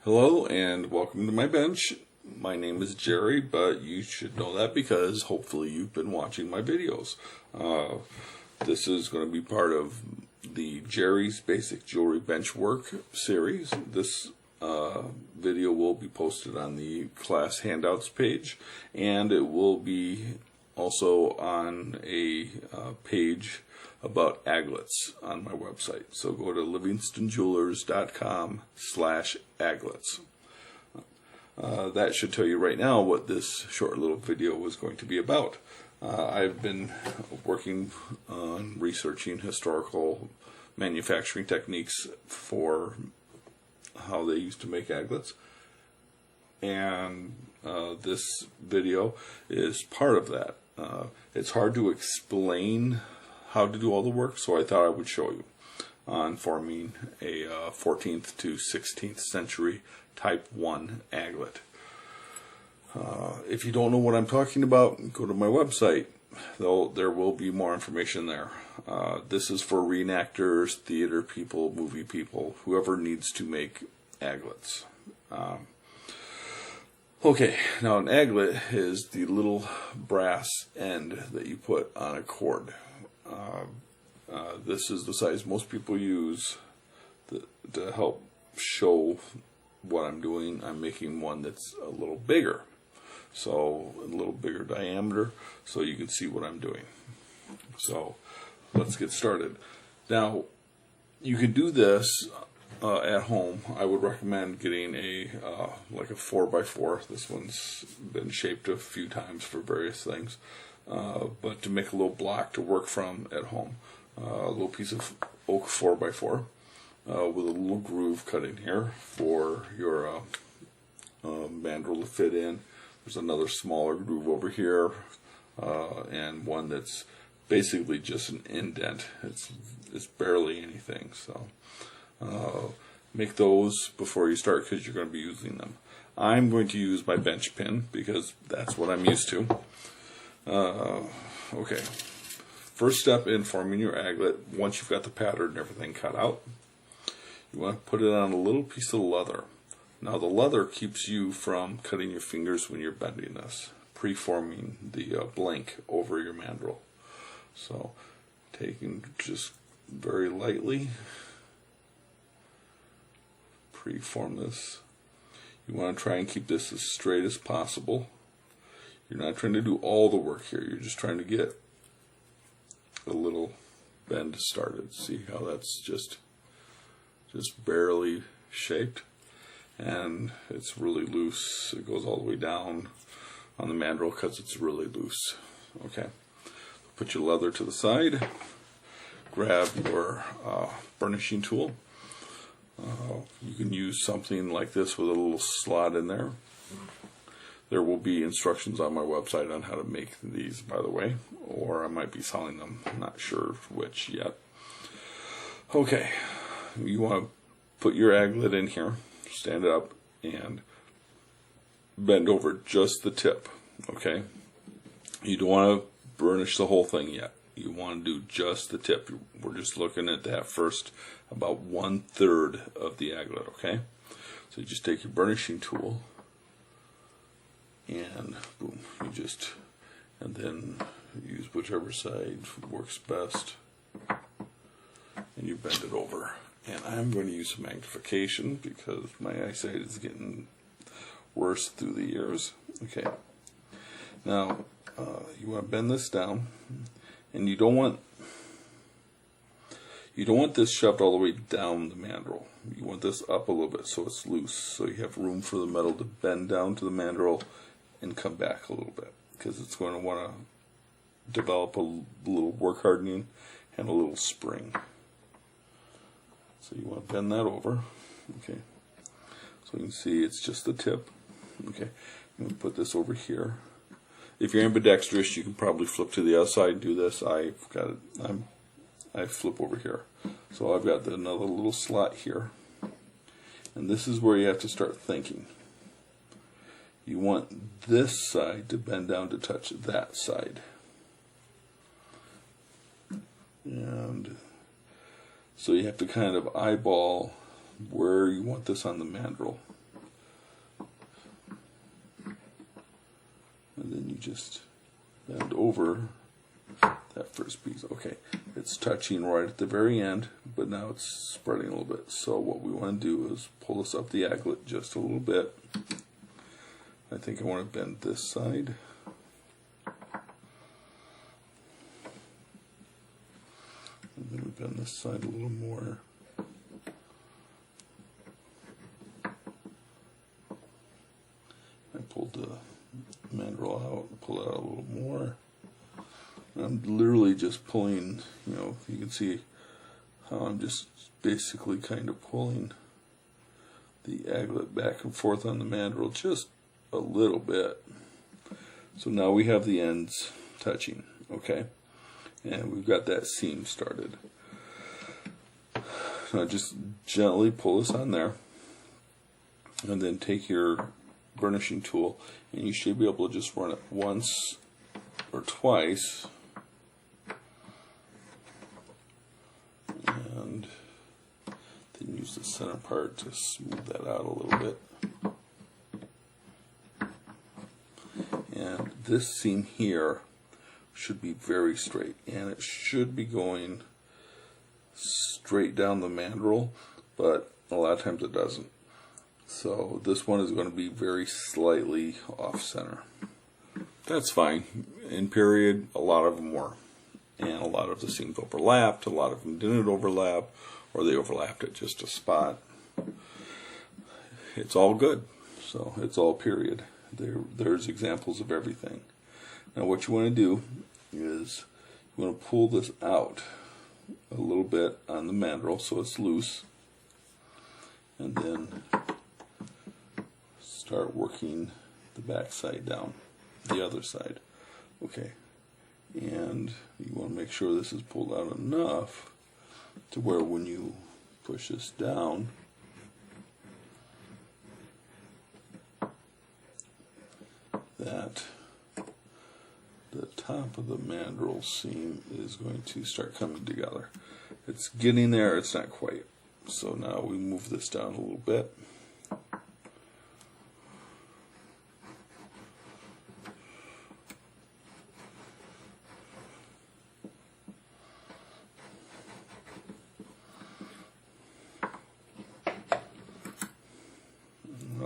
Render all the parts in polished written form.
Hello and welcome to my bench. My name is Jerry, but you should know that because hopefully you've been watching my videos. This is going to be part of the Jerry's Basic Jewelry Bench Work series. This video will be posted on the class handouts page, and it will be also on a page about aglets on my website. So go to livingstonjewelers.com/aglets. That should tell you right now what this short little video was going to be about. I've been working on researching historical manufacturing techniques for how they used to make aglets, and this video is part of that. It's hard to explain how to do all the work, so I thought I would show you on forming a 14th to 16th century type 1 aglet. If you don't know what I'm talking about, go to my website, though there will be more information there. This is for reenactors, theater people, movie people, whoever needs to make aglets. Okay, now an aglet is the little brass end that you put on a cord. This is the size most people use to help show what I'm doing. I'm making one that's a little bigger, so a little bigger diameter, so you can see what I'm doing. So let's get started. Now, you can do this at home. I would recommend getting like a 4x4. This one's been shaped a few times for various things. But to make a little block to work from at home, a little piece of oak 4x4 with a little groove cut in here for your mandrel to fit in. There's another smaller groove over here, and one that's basically just an indent. It's barely anything. So make those before you start, because you're going to be using them. I'm going to use my bench pin because that's what I'm used to. Okay, first step in forming your aglet, once you've got the pattern and everything cut out, you want to put it on a little piece of leather. Now the leather keeps you from cutting your fingers when you're bending this, preforming the blank over your mandrel. So taking just very lightly, preform this. You want to try and keep this as straight as possible. You're not trying to do all the work here. You're just trying to get a little bend started. See how that's just barely shaped, and it's really loose. It goes all the way down on the mandrel because it's really loose. Okay, put your leather to the side. Grab your burnishing tool. You can use something like this with a little slot in there. There will be instructions on my website on how to make these, by the way, or I might be selling them. I'm not sure which yet. Okay, you want to put your aglet in here, stand it up, and bend over just the tip, okay? You don't want to burnish the whole thing yet. You want to do just the tip. We're just looking at that first, about 1/3 of the aglet, okay? So you just take your burnishing tool, and boom, and then use whichever side works best, and you bend it over. And I'm going to use some magnification because my eyesight is getting worse through the years. Okay, now you want to bend this down, and you don't want this shoved all the way down the mandrel. You want this up a little bit so it's loose, so you have room for the metal to bend down to the mandrel and come back a little bit, because it's going to want to develop a little work hardening and a little spring. So you want to bend that over. Okay, so you can see it's just the tip. Okay, I'm going to put this over here. If you're ambidextrous, you can probably flip to the other side and do this. I flip over here. So I've got another little slot here, and this is where you have to start thinking. You want this side to bend down to touch that side. And so you have to kind of eyeball where you want this on the mandrel. just bend over that first piece. Okay, it's touching right at the very end, but now it's spreading a little bit. So what we want to do is pull this up the aglet just a little bit. I think I want to bend this side. And then we bend this side a little more. I pulled the mandrel out, pull it out a little more. I'm literally just pulling, you know, you can see how I'm just basically kind of pulling the aglet back and forth on the mandrel just a little bit. So now we have the ends touching, okay? And we've got that seam started. Now just gently pull this on there, and then take your burnishing tool, and you should be able to just run it once or twice. And then use the center part to smooth that out a little bit. And this seam here should be very straight, and it should be going straight down the mandrel, but a lot of times it doesn't. So this one is going to be very slightly off center. That's fine. In period, a lot of them were. And a lot of the seams overlapped, a lot of them didn't overlap, or they overlapped at just a spot. It's all good. So it's all period. There's examples of everything. Now what you want to do is you want to pull this out a little bit on the mandrel so it's loose, and then start working the back side down, the other side. Okay. And you want to make sure this is pulled out enough to where when you push this down, that the top of the mandrel seam is going to start coming together. It's getting there, it's not quite. So now we move this down a little bit.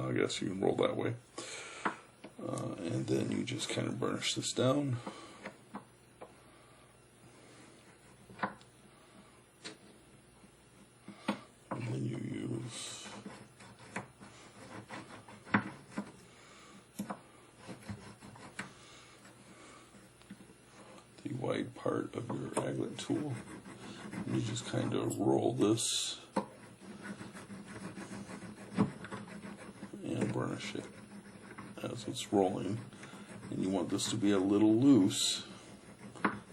I guess you can roll that way. And then you just kind of burnish this down. And then you use the wide part of your aglet tool. And you just kind of roll this and burnish it as it's rolling, and you want this to be a little loose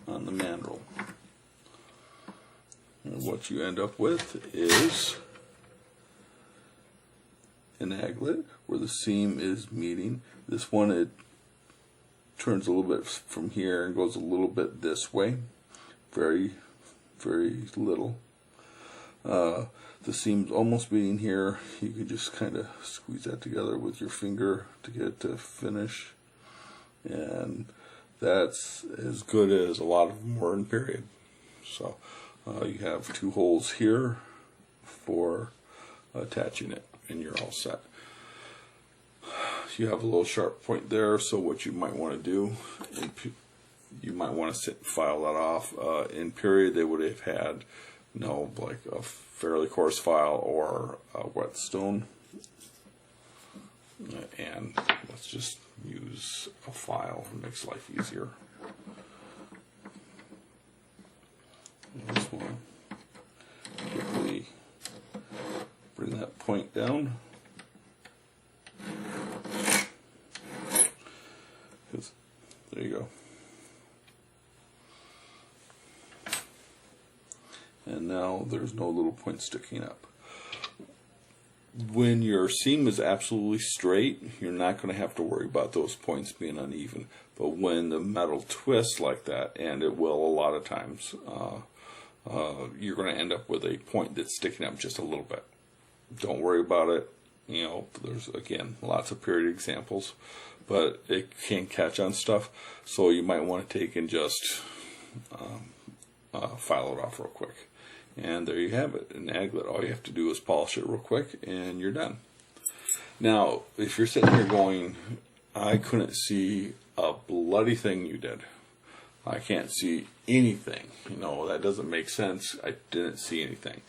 on the mandrel. And what you end up with is an aglet where the seam is meeting. This one, it turns a little bit from here and goes a little bit this way, very, very little. The seam's almost meeting here. You can just kind of squeeze that together with your finger to get it to finish. And that's as good as a lot of them were in period. So you have 2 holes here for attaching it, and you're all set. You have a little sharp point there, so what you might want to do, you might want to sit and file that off. In period, they would have had, like a fairly coarse file or a whetstone, and let's just use a file. It makes life easier. And this one, quickly bring that point down, there you go. And now there's no little point sticking up. When your seam is absolutely straight, you're not going to have to worry about those points being uneven. But when the metal twists like that, and it will a lot of times, you're going to end up with a point that's sticking up just a little bit. Don't worry about it. You know, there's, again, lots of period examples, but it can catch on stuff, so you might want to take and just file it off real quick. And there you have it, an aglet. All you have to do is polish it real quick, and you're done. Now, if you're sitting here going, I couldn't see a bloody thing you did. I can't see anything. You know, that doesn't make sense. I didn't see anything.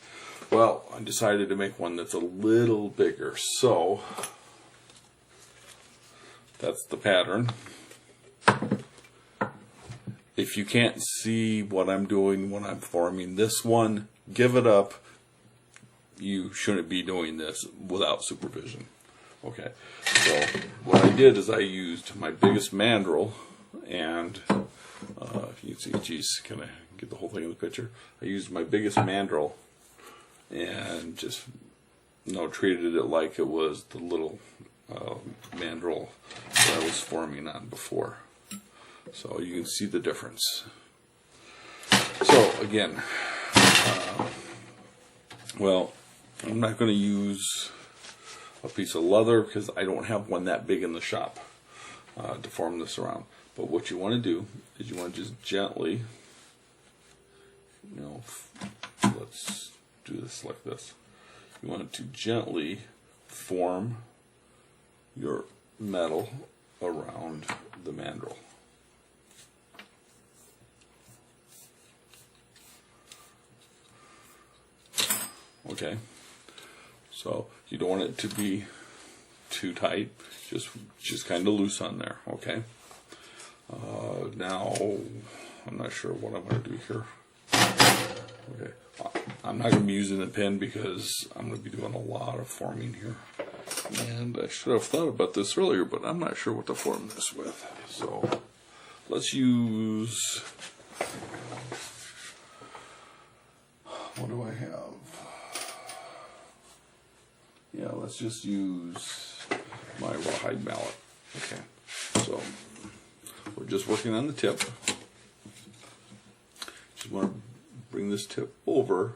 Well, I decided to make one that's a little bigger. So, that's the pattern. If you can't see what I'm doing when I'm forming this one, give it up. You shouldn't be doing this without supervision. Okay, so what I did is I used my biggest mandrel, and you can see, geez, can I get the whole thing in the picture? I used my biggest mandrel and just, you know, treated it like it was the little mandrel that I was forming on before. So you can see the difference. So again, well, I'm not going to use a piece of leather because I don't have one that big in the shop to form this around. But what you want to do is you want to just gently, you know, let's do this like this. You want to gently form your metal around the mandrel. Okay, so you don't want it to be too tight, just kind of loose on there. Okay. Now I'm not sure what I'm going to do here. Okay, I'm not going to be using the pen because I'm going to be doing a lot of forming here, and I should have thought about this earlier, but I'm not sure what to form this with. So let's use, what do I have? Yeah, let's just use my rawhide mallet. Okay, so we're just working on the tip. Just want to bring this tip over.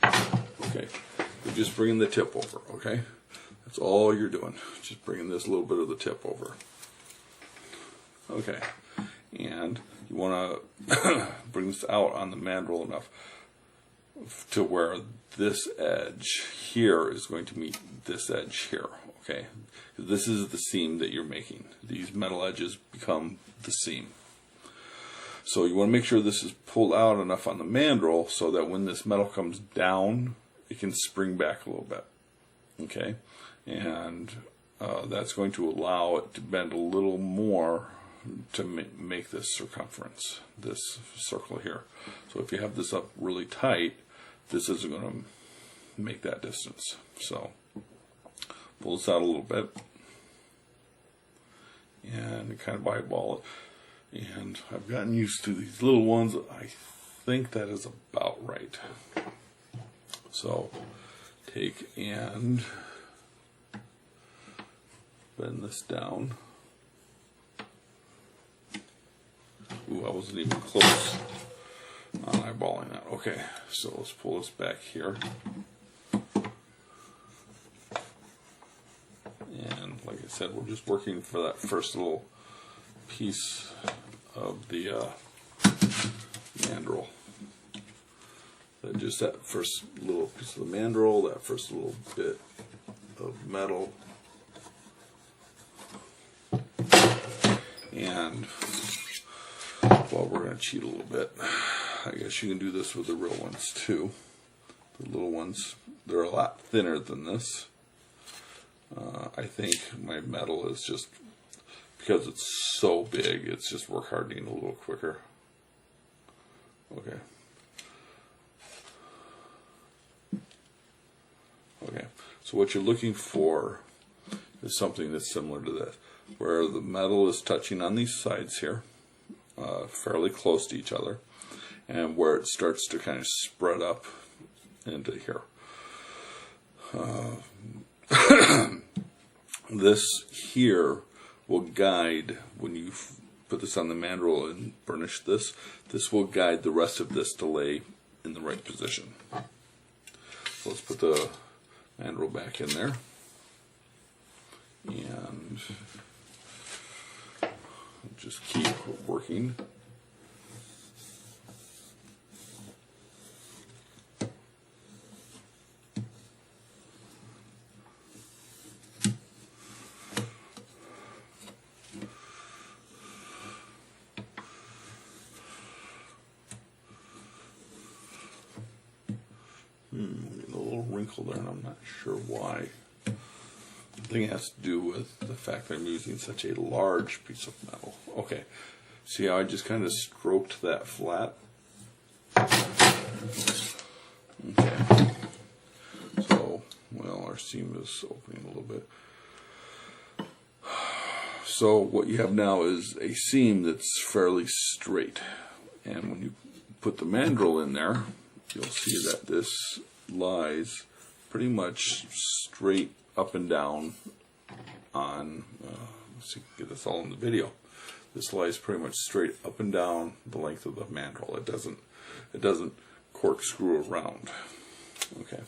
Okay, we're just bringing the tip over, okay? That's all you're doing, just bringing this little bit of the tip over. Okay, and you want to bring this out on the mandrel enough to where this edge here is going to meet this edge here, okay? This is the seam that you're making. These metal edges become the seam. So you want to make sure this is pulled out enough on the mandrel so that when this metal comes down, it can spring back a little bit, okay? And that's going to allow it to bend a little more to make this circumference, this circle here. So if you have this up really tight, this isn't going to make that distance. So pull this out a little bit and kind of eyeball it. And I've gotten used to these little ones. I think that is about right. So take and bend this down. Ooh, I wasn't even close on eyeballing that. Okay, so let's pull this back here. And like I said, we're just working for that first little piece of the mandrel. Just that first little piece of the mandrel, that first little bit of metal. And well, we're going to cheat a little bit. I guess you can do this with the real ones too. The little ones, they're a lot thinner than this. I think my metal is just, because it's so big, it's just work hardening a little quicker. Okay. Okay, so what you're looking for is something that's similar to this, where the metal is touching on these sides here, fairly close to each other, and where it starts to kind of spread up into here. This here will guide when you put this on the mandrel and burnish this. This will guide the rest of this to lay in the right position. So let's put the mandrel back in there. And just keep working. Getting a little wrinkle there, and I'm not sure why. I think it has to do with the fact that I'm using such a large piece of metal. Okay, see how I just kind of stroked that flat? Okay, so, well, our seam is opening a little bit. So what you have now is a seam that's fairly straight. And when you put the mandrel in there, you'll see that this lies pretty much straight up and down on, let's see, get this all in the video. This lies pretty much straight up and down the length of the mandrel. It doesn't corkscrew around. Okay.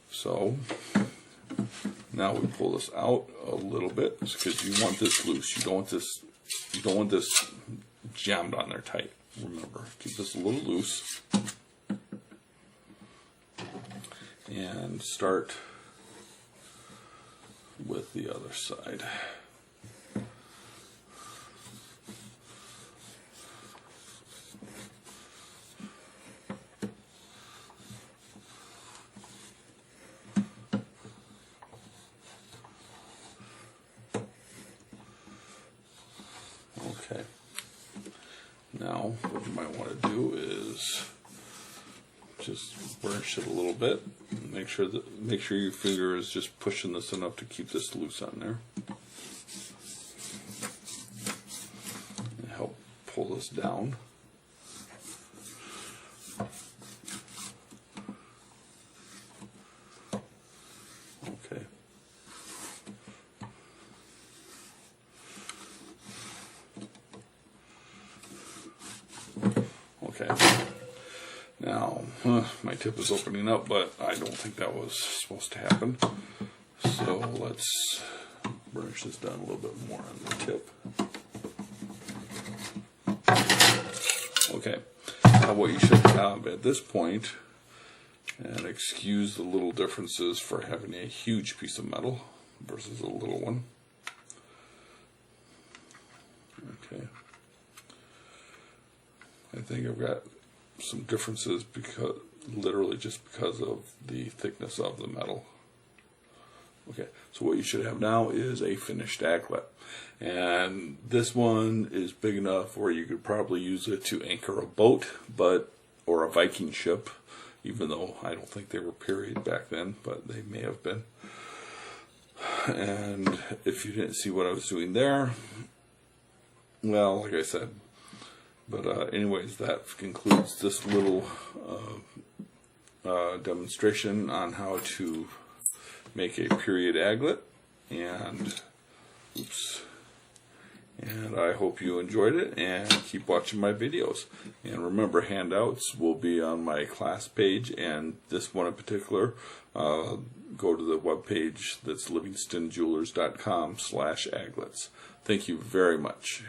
So now we pull this out a little bit because you want this loose. You don't want this jammed on there tight. Remember, keep this a little loose. And start with the other side. Okay. Now, what you might want to do is just burnish it a little bit. Make sure your finger is just pushing this enough to keep this loose on there. And help pull this down. Okay. Okay. Now, my tip is opening up, but I don't think that was supposed to happen. So let's burnish this down a little bit more on the tip. Okay, now what you should have at this point, and excuse the little differences for having a huge piece of metal versus a little one. Okay. I think I've got some differences because literally just because of the thickness of the metal. Okay, so what you should have now is a finished aglet, and this one is big enough where you could probably use it to anchor a boat, or a Viking ship, even though I don't think they were period back then, but they may have been. And if you didn't see what I was doing there, well, like I said. But anyways, that concludes this little demonstration on how to make a period aglet. And I hope you enjoyed it, and keep watching my videos. And remember, handouts will be on my class page, and this one in particular, go to the webpage that's livingstonjewelers.com/aglets. Thank you very much.